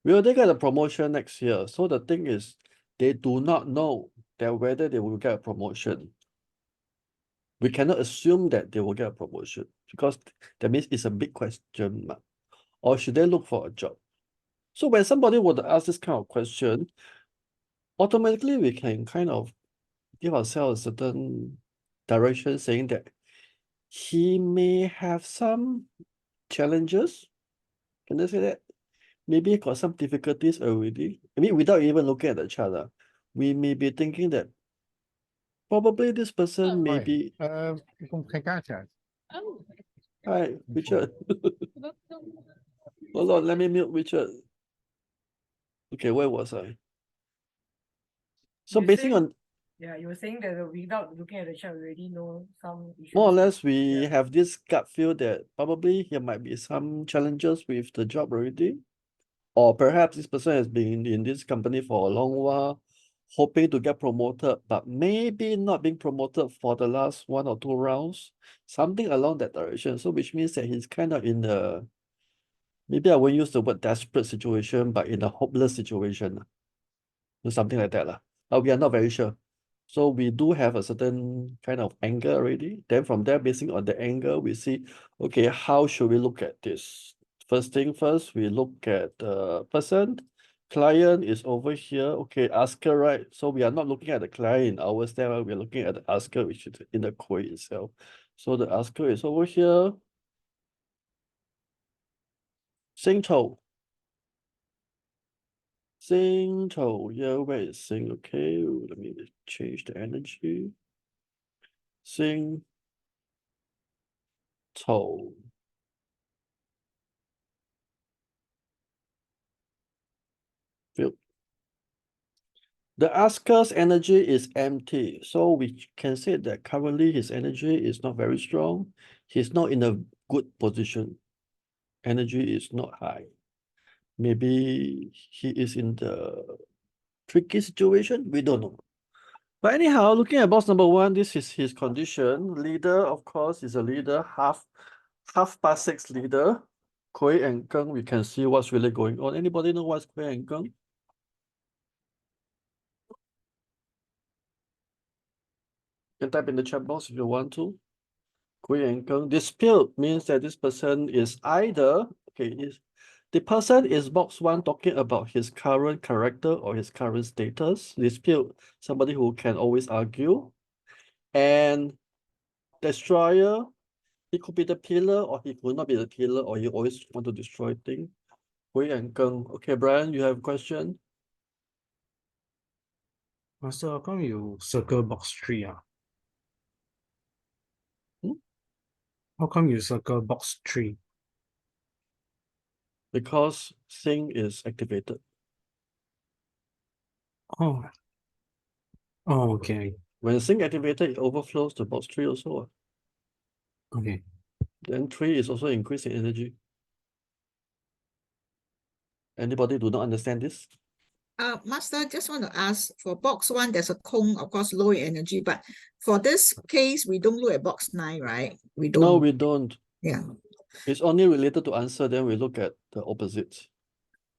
Will they get a promotion next year? So the thing is, they do not know that whether they will get a promotion. We cannot assume that they will get a promotion because that means it's a big question mark. Or should they look for a job? So when somebody would ask this kind of question, automatically we can kind of give ourselves a certain direction saying that he may have some challenges. Can I say that? Maybe he got some difficulties already. I mean, without even looking at the chart, we may be thinking that probably this person may be. 公开加起来。Hi, Richard. Hold on, let me mute Richard. Okay, where was I? So basing on Yeah, you were saying that without looking at the chart, we already know some issues. more or less, we have this gut feel that probably there might be some challenges with the job already. Or perhaps this person has been in this company for a long while, hoping to get promoted, but maybe not being promoted for the last 1 or 2 rounds, something along that direction. So which means that he's kind of in the, maybe I won't use the word desperate situation, but in a hopeless situation. Or something like that. We are not very sure. So we do have a certain kind of angle already. Then from there, basing on the angle, we see, okay, how should we look at this? First thing first, we look at the person. Client is over here. Okay, asker, right? So we are not looking at the client in our style. We're looking at the asker, which is in the query itself. So the asker is over here. Sing Chou. Sing Chou. Yeah, where is Sing? Okay, let me change the energy. Sing Chou. Field. The asker's energy is empty, so we can say that currently his energy is not very strong. He's not in a good position. Energy is not high. Maybe he is in the tricky situation. We don't know. But anyhow, looking at box number 1, this is his condition. Leader, of course, is a leader. Half past 6 leader. Kui and Geng, we can see what's really going on. Anybody know what's Kui and Geng? You can type in the chat box if you want to. Kui and Geng. Dispute means that this person is either, okay, the person is box 1 talking about his current character or his current status. Dispute, somebody who can always argue. And destroyer, he could be the pillar or he could not be the pillar, or he always want to destroy things. Kui and Geng. Okay, Brian, you have a question? Master, how come you circle box 3? How come you circle box 3? Because Sing is activated. Oh. Oh, okay. When Sing activated, it overflows to box 3 also. Okay. Then 3 is also increasing energy. Anybody do not understand this? Master, just want to ask, for box 1, there's a Kong, of course, low energy, but for this case, we don't look at box 9, right? We don't. No, we don't. Yeah. It's only related to answer, then we look at the opposites.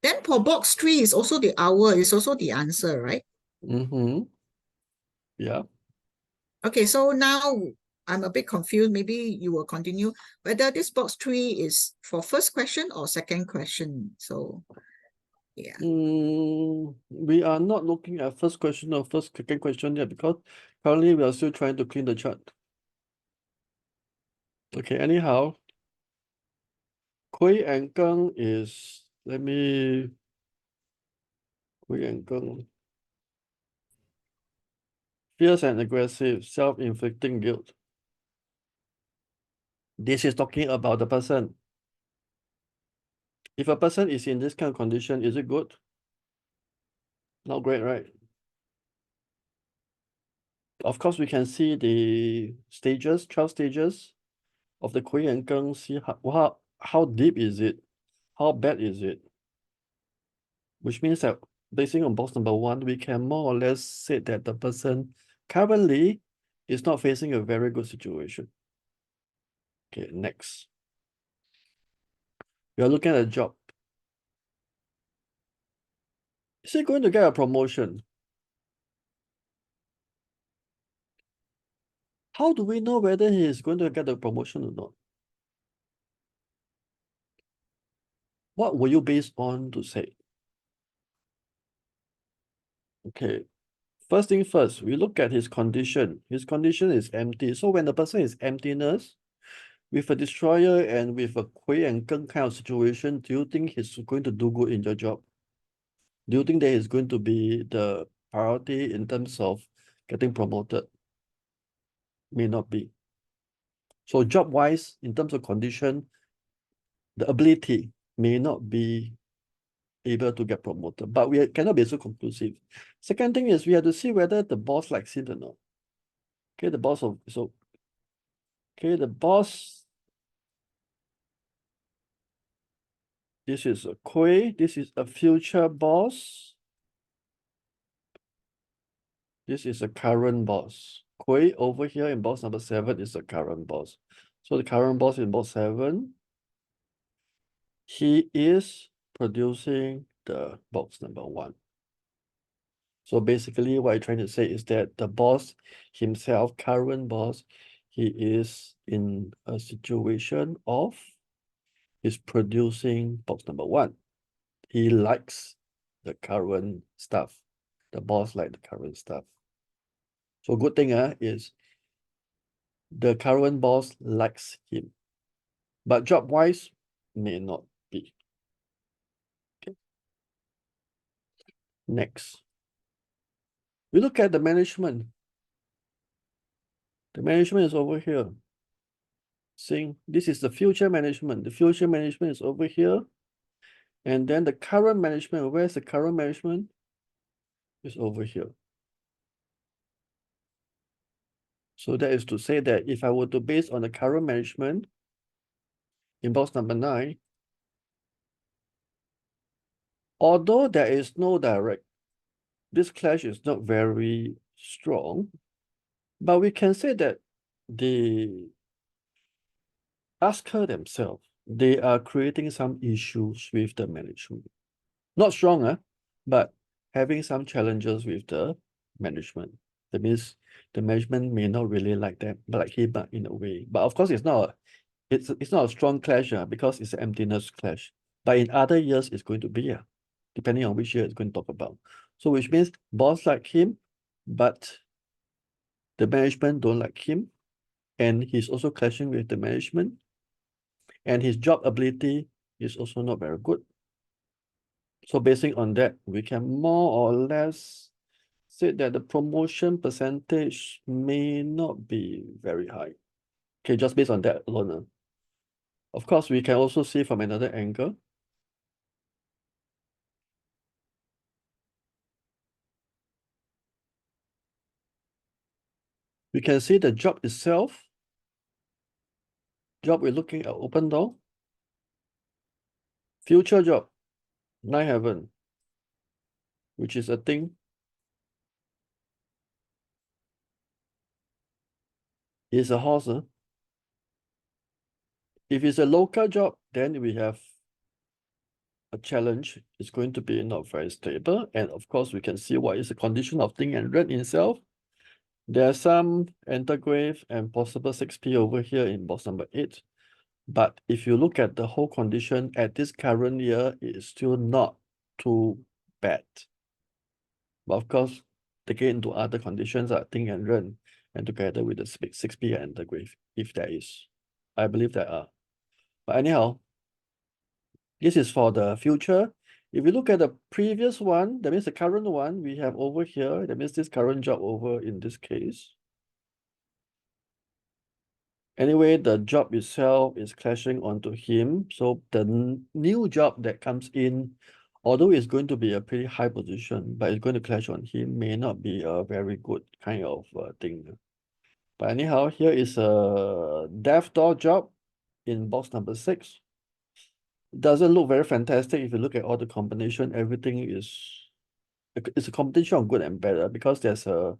Then for box 3 is also the hour, is also the answer, right? Mm-hmm. Yeah. Okay, so now I'm a bit confused. Maybe you will continue whether this box 3 is for first question or second question. So, yeah. We are not looking at first question or second question yet because currently we are still trying to clean the chart. Okay, anyhow, Kui and Geng is, Kui and Geng. Fierce and aggressive, self-inflicting guilt. This is talking about the person. If a person is in this kind of condition, is it good? Not great, right? Of course, we can see the stages, 12 stages of the Kui and Geng, see how deep is it? How bad is it? Which means that basing on box number 1, we can more or less say that the person currently is not facing a very good situation. Okay, next. We are looking at a job. Is he going to get a promotion? How do we know whether he is going to get a promotion or not? What will you base on to say? Okay, first thing first, we look at his condition. His condition is empty. So when the person is emptiness, with a destroyer and with a Kui and Geng kind of situation, do you think he's going to do good in your job? Do you think that is going to be the priority in terms of getting promoted? May not be. So job-wise, in terms of condition, the ability may not be able to get promoted, but we cannot be so conclusive. Second thing is we have to see whether the boss likes it or not. Okay, the boss this is a Kui, this is a future boss. This is a current boss. Kui over here in box number 7 is the current boss. So the current boss in box 7, he is producing the box number 1. So basically what I'm trying to say is that the boss himself, current boss, he is in a situation of he's producing box number 1. He likes the current stuff. The boss like the current stuff. So good thing is the current boss likes him, but job-wise may not be. Okay. Next, we look at the management. The management is over here. Seeing this is the future management. The future management is over here. And then the current management, where's the current management? Is over here. So that is to say that if I were to base on the current management in box number 9, although there is no direct, this clash is not very strong, but we can say that the asker themselves, they are creating some issues with the management. Not strong, but having some challenges with the management. That means the management may not really like them, but like him in a way. But of course, it's not a strong clash because it's an emptiness clash. But in other years, it's going to be depending on which year it's going to talk about. So which means boss like him, but the management don't like him, and he's also clashing with the management, and his job ability is also not very good. So basing on that, we can more or less say that the promotion percentage may not be very high. Okay, just based on that alone. Of course, we can also see from another angle. We can see the job itself. Job we're looking at open door. Future job, 9 heaven, which is a thing. It's a horse. If it's a local job, then we have a challenge. It's going to be not very stable. And of course, we can see what is the condition of Ting and Ren itself. There are some antigrave and possible 6P over here in box number 8. But if you look at the whole condition at this current year, it is still not too bad. But of course, they get into other conditions, I think, and Ren, and together with the 6P and the grave, if there is. I believe there are. But anyhow, this is for the future. If you look at the previous one, that means the current one we have over here, that means this current job over in this case. Anyway, the job itself is clashing onto him. So the new job that comes in, although it's going to be a pretty high position, but it's going to clash on him, may not be a very good kind of thing. But anyhow, here is a death door job in box number 6. It doesn't look very fantastic if you look at all the combination. Everything it's a combination of good and better because there's a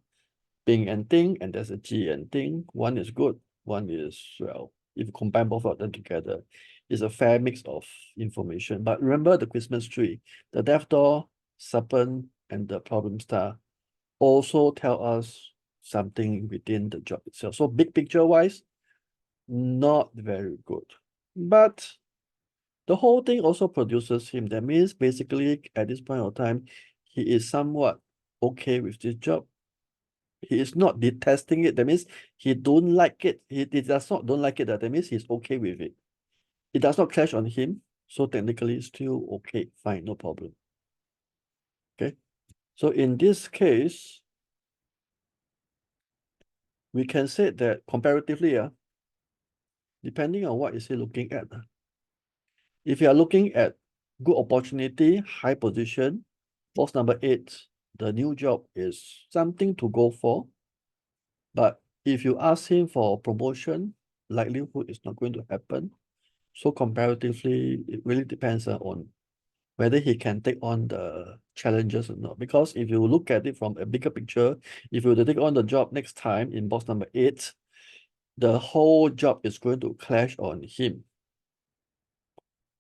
Bing and Ting and there's a G and Ting. One is good. One is, well, if you combine both of them together, it's a fair mix of information. But remember the Christmas tree. The death door serpent and the problem star also tell us something within the job itself. So big picture wise, not very good. But the whole thing also produces him. That means basically at this point of time, he is somewhat okay with this job. He is not detesting it. That means he don't like it. He does not don't like it. That means he's okay with it. It does not clash on him. So technically still okay, fine, no problem. Okay. So in this case, we can say that comparatively, depending on what is he looking at. If you are looking at good opportunity, high position, box number 8, the new job is something to go for. But if you ask him for promotion, likelihood is not going to happen. So comparatively, it really depends on whether he can take on the challenges or not. Because if you look at it from a bigger picture, if you were to take on the job next time in box number 8, the whole job is going to clash on him.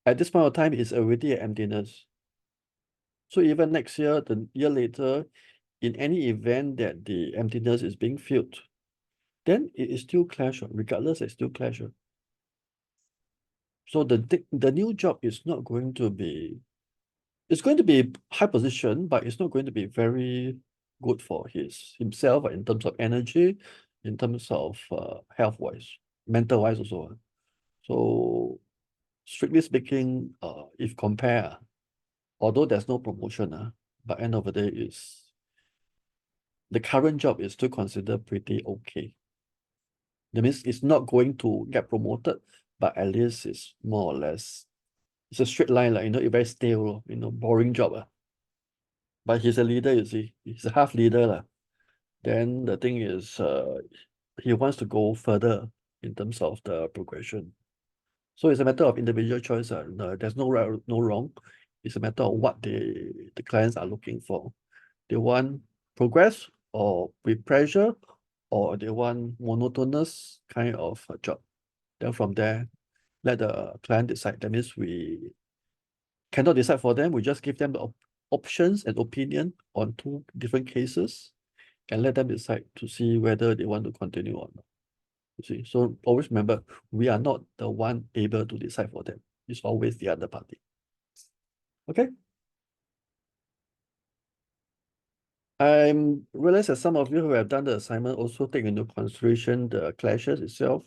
At this point of time, it's already an emptiness. So even next year, the year later, in any event that the emptiness is being filled, then it is still clash, regardless, it's still clash. So the new job is not going to be, it's going to be high position, but it's not going to be very good for himself in terms of energy, in terms of health-wise, mental-wise also. So strictly speaking, if compare, although there's no promotion, but end of the day is the current job is still considered pretty okay. That means it's not going to get promoted, but at least it's more or less, it's a straight line, like, it's very stale, boring job. But he's a leader, you see, he's a half leader. Then the thing is, he wants to go further in terms of the progression. So it's a matter of individual choice. No, there's no right, no wrong. It's a matter of what the clients are looking for. They want progress or with pressure, or they want monotonous kind of a job. Then from there, let the client decide. That means we cannot decide for them. We just give them the options and opinion on 2 different cases and let them decide to see whether they want to continue or not. You see, so always remember, we are not the one able to decide for them. It's always the other party. Okay. I realize that some of you who have done the assignment also take into consideration the clashes itself.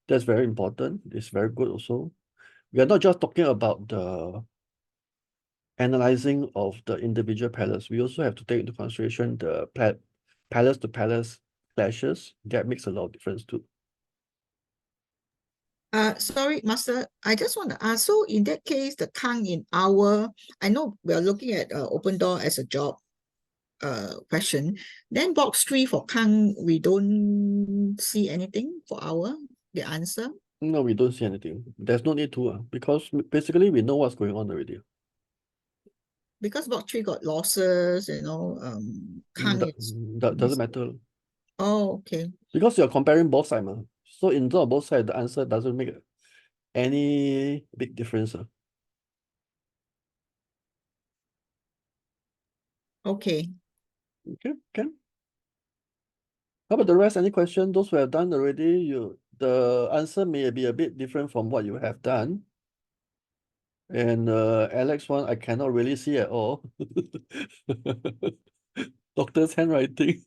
That's very important. It's very good also. We are not just talking about the analyzing of the individual palace. We also have to take into consideration the palace to palace clashes. That makes a lot of difference too. Sorry, Master, I just want to ask, so in that case, the Kang in our, I know we are looking at open door as a job question. Then box 3 for Kang, we don't see anything for the answer. No, we don't see anything. There's no need to, because basically we know what's going on already. Because box 3 got losses, Kang is. That doesn't matter. Oh, okay. Because you're comparing both sides. So in terms of both sides, the answer doesn't make any big difference. Okay. Okay, can. How about the rest? Any question? Those who have done already, the answer may be a bit different from what you have done. And Alex one, I cannot really see at all. Doctor's handwriting.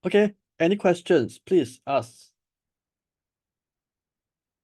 Okay, any questions? Please ask.